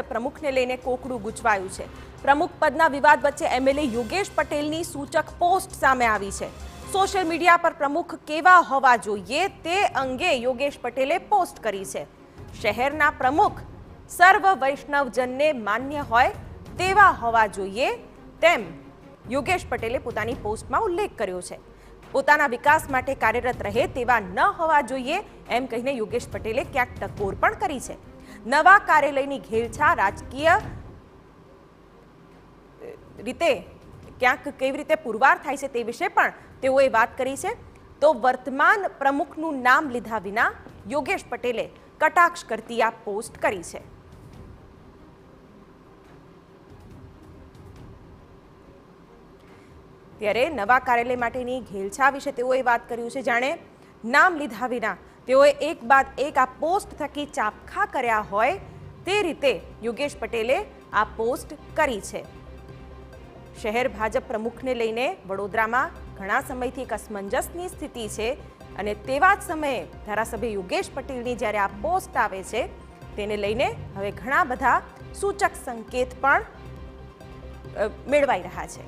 પ્રમુખને લઈને કોકડું ગૂંચવાયું છે। પ્રમુખ પદના વિવાદ વચ્ચે એમએલએ યોગેશ પટેલની સૂચક પોસ્ટ સામે આવી છે। સોશિયલ મીડિયા પર પ્રમુખ કેવા હોવા જોઈએ તે અંગે યોગેશ પટેલે પોસ્ટ કરી છે। શહેરના પ્રમુખ સર્વ વૈષ્ણવજનને માન્ય હોય તેવા હોવા જોઈએ તેમ યોગેશ પટેલે પોતાની પોસ્ટમાં ઉલ્લેખ કર્યો છે। પોતાના વિકાસ માટે કાર્યરત રહે તેવા ન હોવા જોઈએ એમ કહીને યોગેશ પટેલે ક્યાંક ટકોર પણ કરી છે। નવા કાર્યાલયની ઘેલછા રાજકીય રીતે ક્યાંક કેવી રીતે પુરવાર થાય છે તે વિશે પણ તેઓએ વાત કરી છે। તો વર્તમાન પ્રમુખનું નામ લીધા વિના યોગેશ પટેલે કટાક્ષ કરતી આ પોસ્ટ કરી છે। ત્યારે નવા કાર્યાલય માટેની ઘેલછા વિશે તેઓએ વાત કર્યું છે। જાણે નામ લીધા વિના તેઓએ એક બાદ એક આ પોસ્ટ થકી ચાપખા કર્યા હોય તે રીતે યોગેશ પટેલે આ પોસ્ટ કરી છે। શહેર ભાજપ પ્રમુખને લઈને વડોદરામાં ઘણા સમયથી એક અસમંજસની સ્થિતિ છે અને તેવા જ સમયે ધારાસભ્ય યોગેશ પટેલની જ્યારે આ પોસ્ટ આવે છે તેને લઈને હવે ઘણા બધા સૂચક સંકેત પણ મેળવાઈ રહ્યા છે।